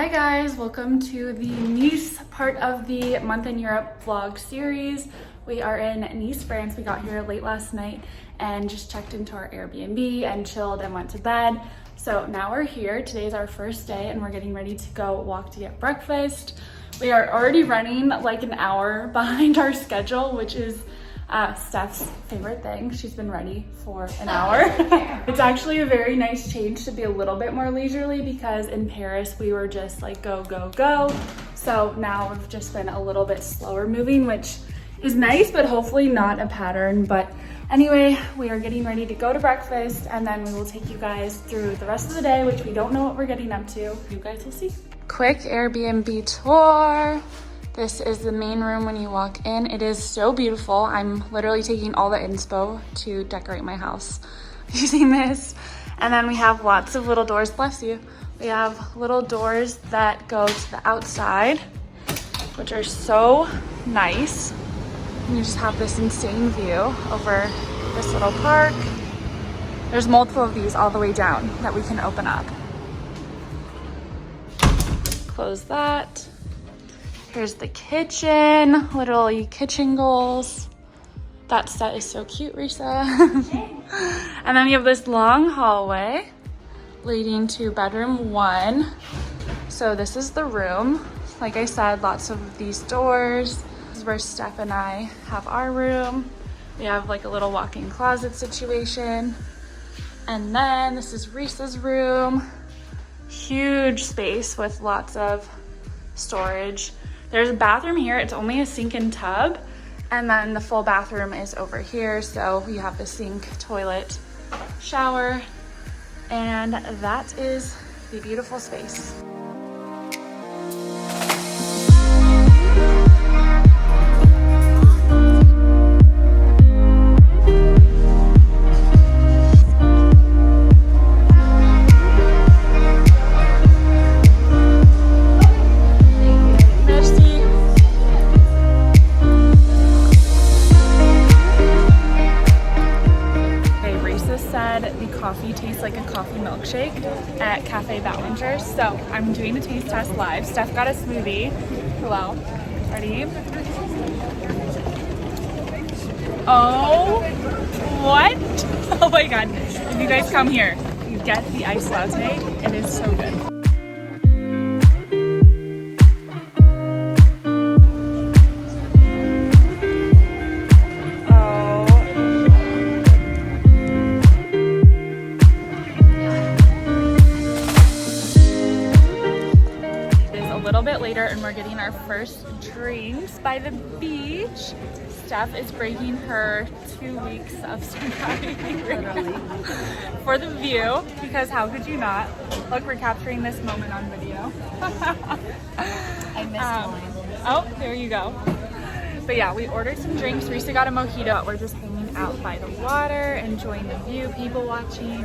Hi guys, welcome to the Nice part of the Month in Europe vlog series. We are in Nice, France. We got here late last night and just checked into our Airbnb and chilled and went to bed. So now we're here. Today's our first day and we're getting ready to go walk to get breakfast. We are already running like an hour behind our schedule, which is Steph's favorite thing. She's been ready for an hour. It's actually a very nice change to be a little bit more leisurely because in Paris we were just like go, go, go. So now we've just been a little bit slower moving, which is nice, but hopefully not a pattern. But anyway, we are getting ready to go to breakfast and then we will take you guys through the rest of the day, which we don't know what we're getting up to. You guys will see. Quick Airbnb tour. This is the main room when you walk in. It is so beautiful. I'm literally taking all the inspo to decorate my house using this. And then we have lots of little doors, bless you. We have little doors that go to the outside, which are so nice. And you just have this insane view over this little park. There's multiple of these all the way down that we can open up. Close that. Here's the kitchen, literally kitchen goals. That set is so cute, Risa. And then we have this long hallway leading to bedroom 1. So this is the room. Like I said, lots of these doors. This is where Steph and I have our room. We have like a little walk-in closet situation. And then this is Risa's room. Huge space with lots of storage. There's a bathroom here. It's only a sink and tub. And then the full bathroom is over here. So you have the sink, toilet, shower, and that is the beautiful space. Coffee tastes like a coffee milkshake at Cafe Ballinger's. So I'm doing the taste test live. Steph got a smoothie. Hello. Ready? Oh, what? Oh my God. If you guys come here, you get the iced latte. It is so good. Later and we're getting our first drinks by the beach. Steph is breaking her 2 weeks of sobriety for the view, because how could you not? Look, we're capturing this moment on video. I missed mine. Oh, there you go. But yeah, we ordered some drinks. Risa got a mojito. We're just hanging out by the water, enjoying the view, people watching,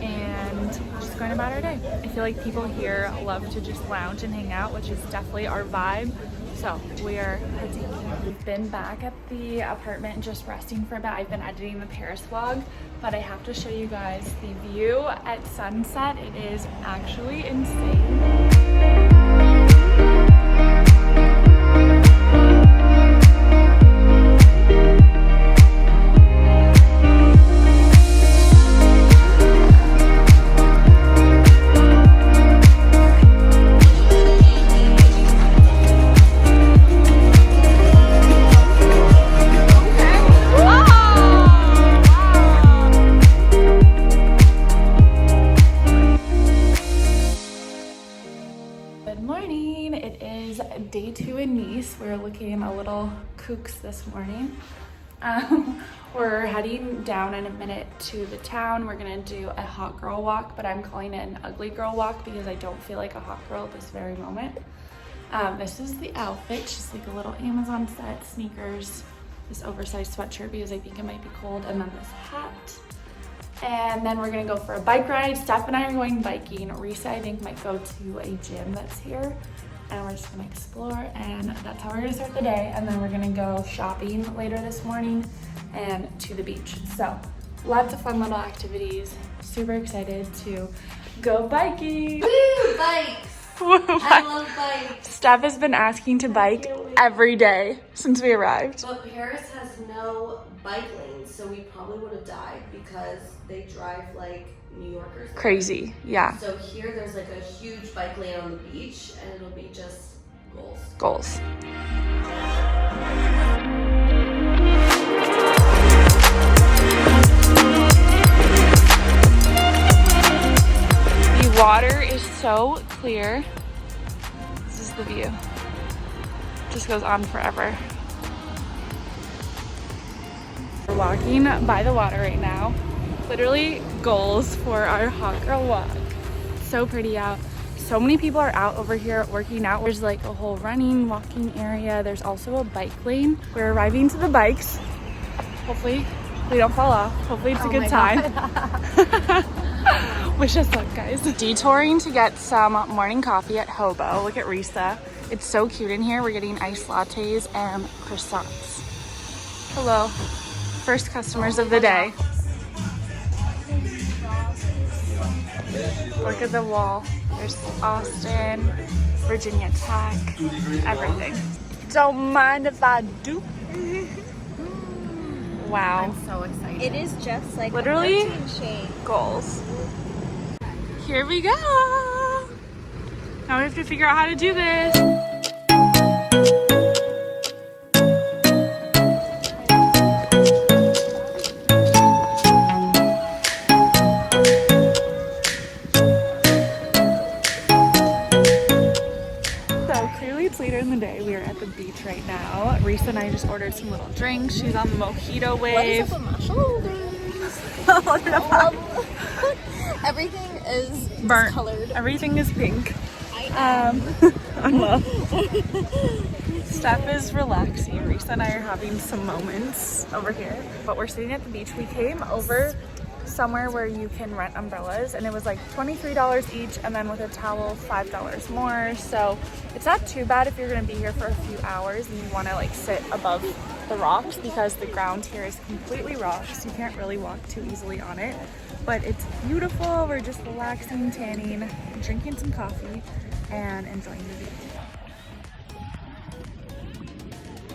and just going about our day. I feel like people here love to just lounge and hang out, which is definitely our vibe. So we're heading. We've been back at the apartment just resting for a bit. I've been editing the Paris vlog, but I have to show you guys the view at sunset. It is actually insane. Day 2 in Nice. We're looking a little kooks this morning. We're heading down in a minute to the town. We're gonna do a hot girl walk, but I'm calling it an ugly girl walk because I don't feel like a hot girl at this very moment. This is the outfit, just like a little Amazon set, sneakers, this oversized sweatshirt because I think it might be cold, and then this hat. And then we're gonna go for a bike ride. Steph and I are going biking. Risa, I think, might go to a gym that's here. And we're just gonna explore, and that's how we're gonna start the day. And then we're gonna go shopping later this morning and to the beach. So lots of fun little activities. Super excited to go biking. Woo, bikes! I love bikes. Steph has been asking to bike every day since we arrived. But Paris has no bike lanes, so we probably would have died because they drive like New Yorkers. Crazy, yeah. So here there's like a huge bike lane on the beach, and it'll be just goals. Goals. The water is so clear. This is the view. Just goes on forever. We're walking by the water right now. Literally goals for our hot girl walk. So pretty out. So many people are out over here working out. There's like a whole running, walking area. There's also a bike lane. We're arriving to the bikes. Hopefully we don't fall off. Hopefully it's a good time. Wish us luck, guys. Detouring to get some morning coffee at Hobo. Look at Risa. It's so cute in here. We're getting iced lattes and croissants. Hello. First customers of the day. Look at the wall. There's Austin, Virginia Tech, everything. Don't mind if I do. Wow. I'm so excited. It is just like Literally a protein shake. goals. Here we go. Now we have to figure out how to do this. Later in the day, we are at the beach right now. Risa and I just ordered some little drinks. She's on the mojito wave. What is up with my shoulders? Everything is Burnt. colored. Everything is pink. I'm Steph is relaxing. Risa and I are having some moments over here. But we're sitting at the beach. We came over somewhere where you can rent umbrellas, and it was like $23 each, and then with a towel $5 more. So it's not too bad if you're going to be here for a few hours and you want to like sit above the rocks, because the ground here is completely rocks. You can't really walk too easily on it, but it's beautiful. We're just relaxing, tanning, drinking some coffee, and enjoying the view.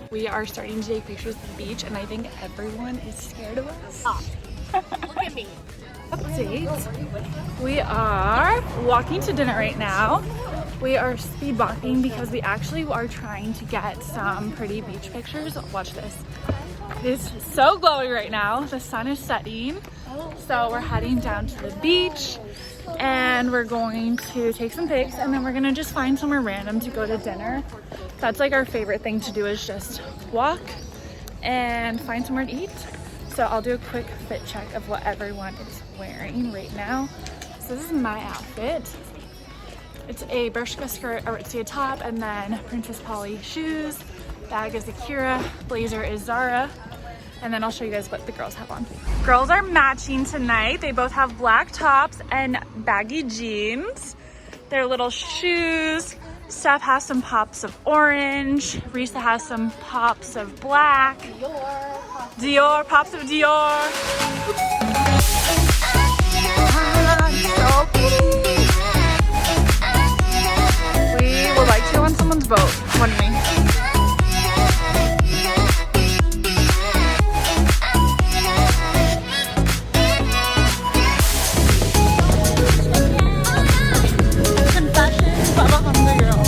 We are starting to take pictures of the beach, and I think everyone is scared of us. Look at me. Update. We are walking to dinner right now. We are speed walking because we actually are trying to get some pretty beach pictures. Watch this. It's so glowy right now. The sun is setting. So we're heading down to the beach and we're going to take some pics, and then we're gonna just find somewhere random to go to dinner. That's like our favorite thing to do, is just walk and find somewhere to eat. So I'll do a quick fit check of what everyone is wearing right now. So this is my outfit. It's a Bershka skirt, Aritzia top, and then Princess Polly shoes. Bag is Akira, blazer is Zara, and then I'll show you guys what the girls have on. Girls are matching tonight. They both have black tops and baggy jeans. Their little shoes. Steph has some pops of orange. Risa has some pops of black. Dior, pops of Dior. We would like to go on someone's boat, wouldn't we? Confessions of a hungry girl.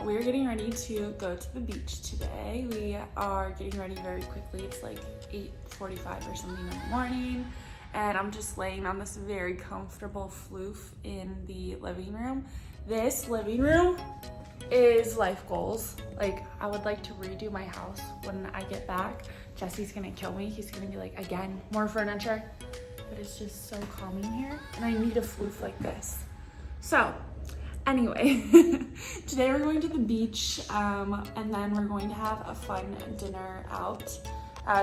We're getting ready to go to the beach today. We are getting ready very quickly. It's like 8:45 or something in the morning, and I'm just laying on this very comfortable floof in the living room. This living room is life goals. Like, I would like to redo my house when I get back. Jesse's gonna kill me. He's gonna be like, again, more furniture. But it's just so calming here, and I need a floof like this. So anyway, today we're going to the beach, and then we're going to have a fun dinner out.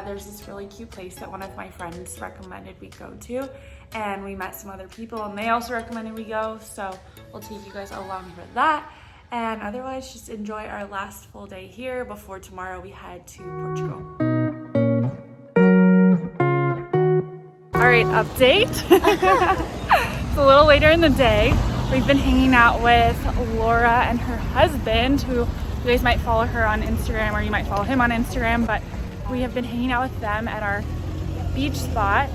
There's this really cute place that one of my friends recommended we go to, and we met some other people and they also recommended we go, so we'll take you guys along for that. And otherwise, just enjoy our last full day here before tomorrow we head to Portugal. All right, update. It's a little later in the day. We've been hanging out with Laura and her husband, who you guys might follow her on Instagram or you might follow him on Instagram, but we have been hanging out with them at our beach spot,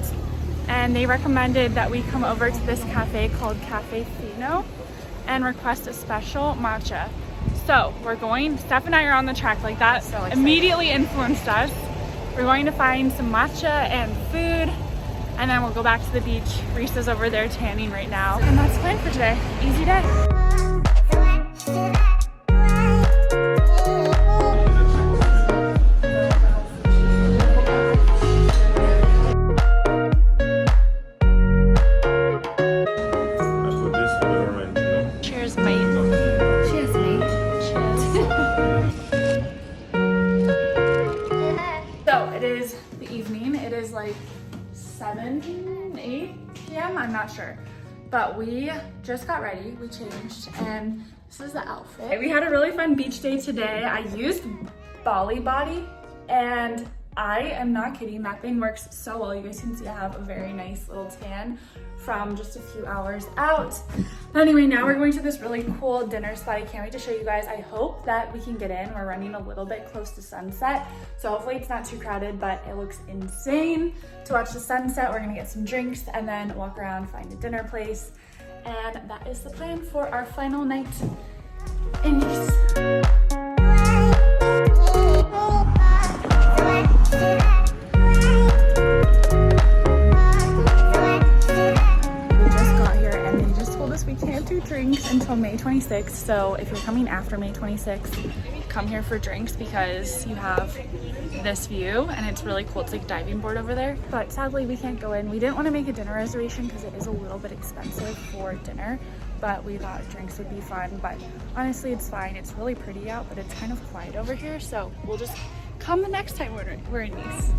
and they recommended that we come over to this cafe called Cafe Fino and request a special matcha. So we're going, Steph and I are on the track, like that so immediately influenced us. We're going to find some matcha and food, and then we'll go back to the beach. Risa's over there tanning right now. And that's the plan for today. Easy day. Cheers, mate. Cheers, mate. Cheers. So it is the evening. It is like 7, 8 p.m. I'm not sure. But we just got ready. We changed, and this is the outfit. We had a really fun beach day today. I used Bali Body, and I am not kidding. That thing works so well. You guys can see I have a very nice little tan from just a few hours out. But anyway, now we're going to this really cool dinner spot. I can't wait to show you guys. I hope that we can get in. We're running a little bit close to sunset, so hopefully it's not too crowded, but it looks insane to watch the sunset. We're gonna get some drinks and then walk around, find a dinner place. And that is the plan for our final night in Nice. We can't do drinks until May 26th, so if you're coming after May 26th, come here for drinks because you have this view and it's really cool. It's like a diving board over there, but sadly we can't go in. We didn't want to make a dinner reservation because it is a little bit expensive for dinner, but we thought drinks would be fun. But honestly, it's fine. It's really pretty out, but it's kind of quiet over here, so we'll just come the next time we're in Nice.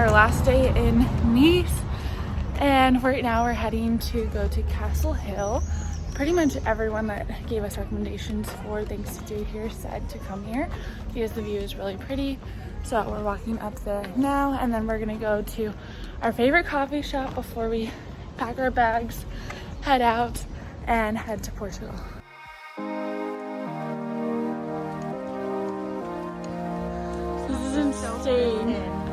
Last day in Nice, and right now we're heading to go to Castle Hill. Pretty much everyone that gave us recommendations for things to do here said to come here because the view is really pretty. So we're walking up there now, and then we're gonna go to our favorite coffee shop before we pack our bags, head out, and head to Portugal. This is insane.